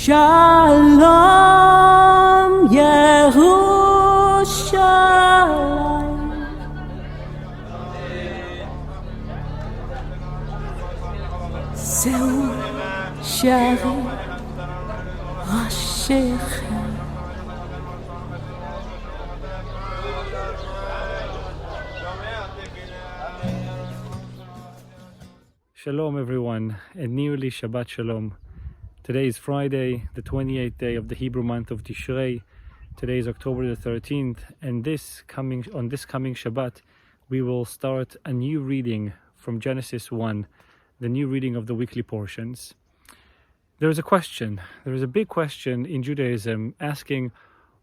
Shalom Yerushalayim. Zeu shari Rashechem. Shalom everyone, and nearly Shabbat Shalom. Today is Friday, the 28th day of the Hebrew month of Tishrei. Today is October the 13th, and on this coming Shabbat, we will start a new reading from Genesis 1, the new reading of the weekly portions. There is a big question in Judaism asking,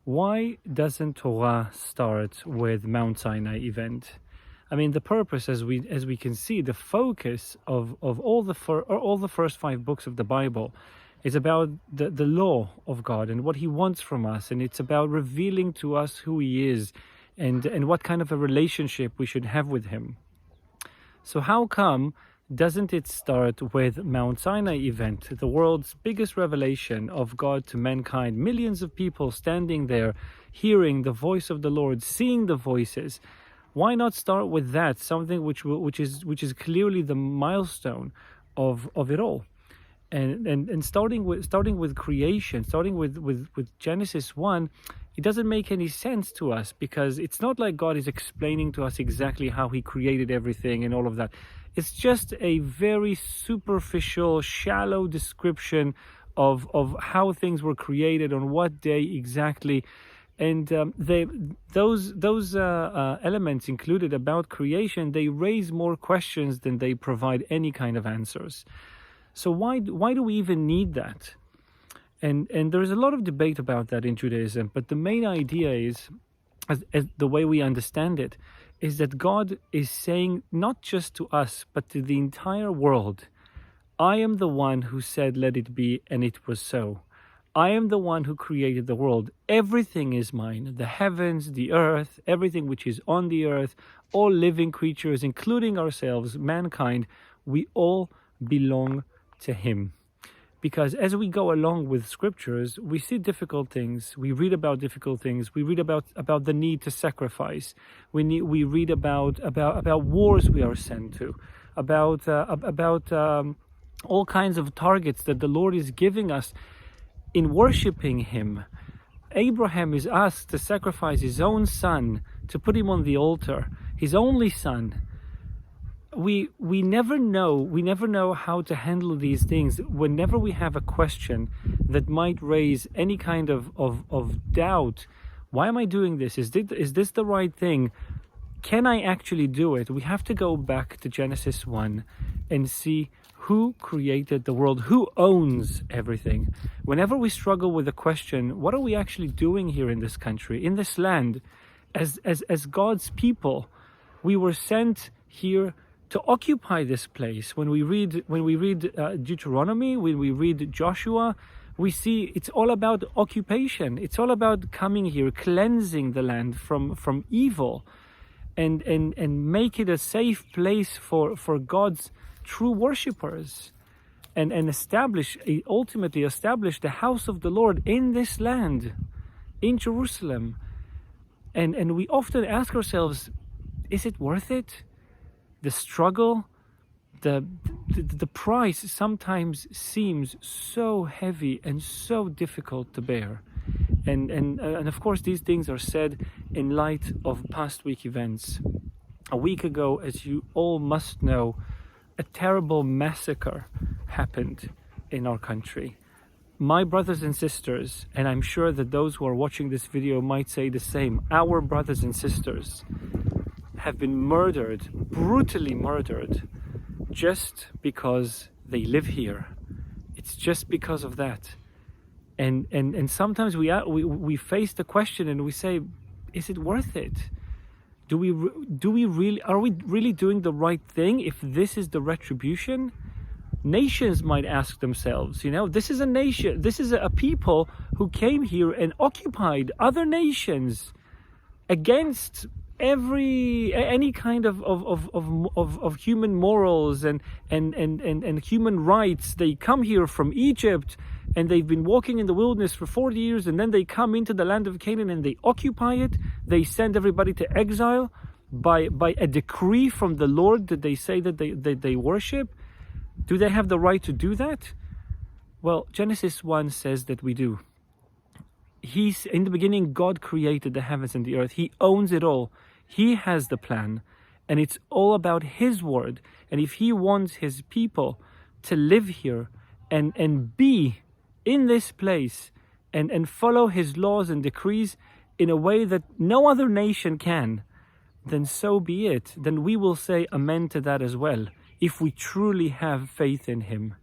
why doesn't Torah start with Mount Sinai event? I mean, the purpose, as we can see, the focus of all the first 5 books of the Bible is about the law of God and what He wants from us, and it's about revealing to us who He is and what kind of a relationship we should have with Him. So how come doesn't it start with Mount Sinai event, the world's biggest revelation of God to mankind? Millions of people standing there, hearing the voice of the Lord, seeing the voices. Why not start with that, something which is clearly the milestone of it all, and starting with creation, starting with Genesis 1, it doesn't make any sense to us, because it's not like God is explaining to us exactly how He created everything and all of that. It's just a very superficial, shallow description of how things were created, on what day exactly. And those elements included about creation, they raise more questions than they provide any kind of answers. So why do we even need that? And there's a lot of debate about that in Judaism, but the main idea is, as the way we understand it, is that God is saying not just to us, but to the entire world, I am the one who said, let it be, and it was so. I am the one who created the world. Everything is mine. The heavens, the earth, everything which is on the earth, all living creatures, including ourselves, mankind, we all belong to Him. Because as we go along with scriptures, we see difficult things. We read about difficult things. We read about the need to sacrifice. We read about wars we are sent to, about all kinds of targets that the Lord is giving us in worshiping Him. Abraham is asked to sacrifice his own son, to put him on the altar, his only son. We never know how to handle these things. Whenever we have a question that might raise any kind of doubt, why am I doing this? Is this the right thing? Can I actually do it? We have to go back to Genesis 1 and see who created the world, who owns everything. Whenever we struggle with the question, what are we actually doing here in this country, in this land, as God's people? We were sent here to occupy this place. When we read Deuteronomy, when we read Joshua, we see it's all about occupation. It's all about coming here, cleansing the land from evil, and make it a safe place for God's true worshippers, and ultimately establish the house of the Lord in this land, in Jerusalem. And we often ask ourselves, is it worth it? The struggle, the price sometimes seems so heavy and so difficult to bear. And of course these things are said in light of past week events. A week ago, as you all must know, a terrible massacre happened in our country. My brothers and sisters, and I'm sure that those who are watching this video might say the same, our brothers and sisters have been murdered, brutally murdered, just because they live here. It's just because of that. And sometimes we face the question and we say, is it worth it? Are we really doing the right thing if this is the retribution? Nations might ask themselves, this is a nation, this is a people who came here and occupied other nations against any kind of human morals and human rights. They come here from Egypt, and they've been walking in the wilderness for 40 years, and then they come into the land of Canaan and they occupy it. They send everybody to exile by a decree from the Lord that they say that they worship. Do they have the right to do that? Well, Genesis 1 says that we do. In the beginning, God created the heavens and the earth. He owns it all. He has the plan, and it's all about His word. And if He wants His people to live here and be in this place and follow His laws and decrees in a way that no other nation can, then so be it. Then we will say amen to that as well, if we truly have faith in Him.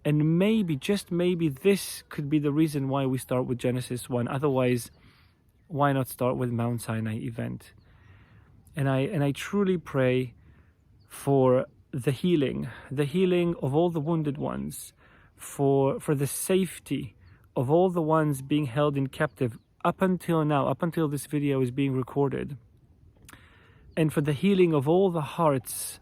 And maybe, just maybe, this could be the reason why we start with Genesis 1. Otherwise, why not start with Mount Sinai event? And I truly pray for the healing of all the wounded ones, for the safety of all the ones being held in captive up until now, up until this video is being recorded, and for the healing of all the hearts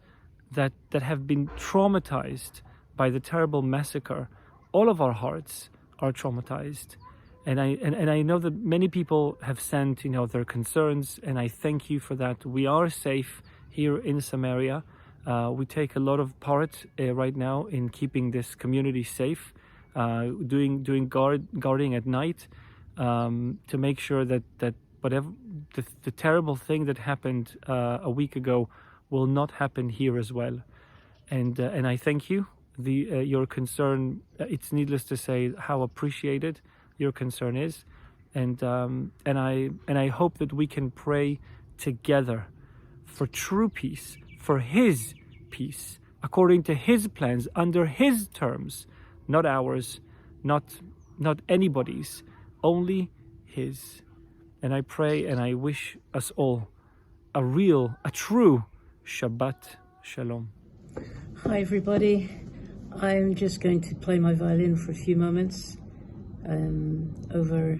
that have been traumatized by the terrible massacre. All of our hearts are traumatized, and I know that many people have sent their concerns, and I thank you for that. We are safe here in Samaria. We take a lot of part right now in keeping this community safe, doing guarding at night, to make sure that whatever the terrible thing that happened a week ago will not happen here as well. And I thank you. Your concern, it's needless to say how appreciated your concern is, and I hope that we can pray together for true peace, for His peace, according to His plans, under His terms, not ours, not anybody's, only His. And I pray and I wish us all a true Shabbat Shalom. Hi everybody. I'm just going to play my violin for a few moments over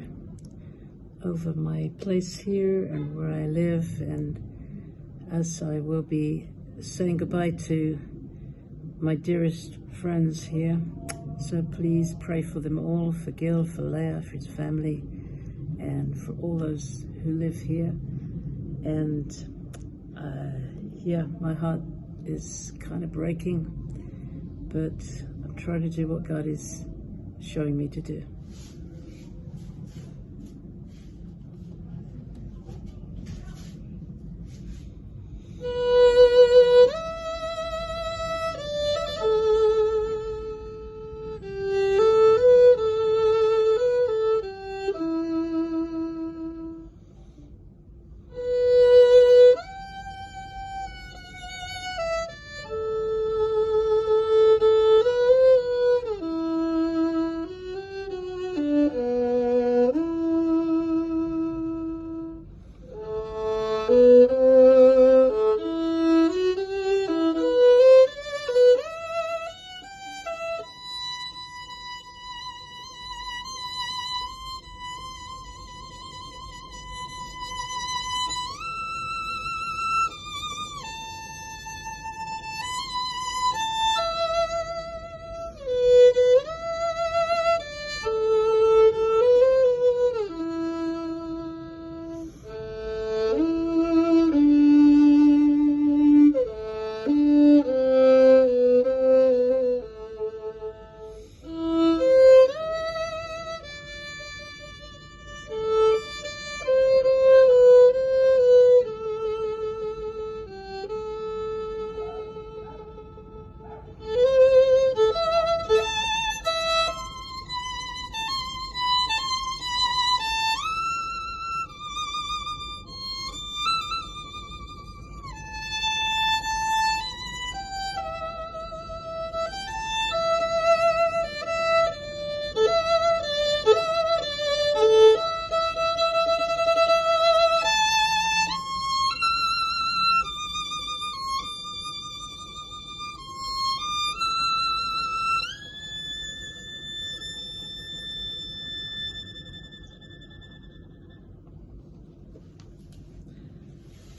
my place here and where I live, and as I will be saying goodbye to my dearest friends here. So please pray for them all, for Gil, for Leah, for his family, and for all those who live here. And my heart is kind of breaking, but I'm trying to do what God is showing me to do.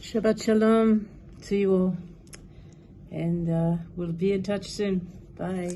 Shabbat Shalom to you all, and we'll be in touch soon. Bye.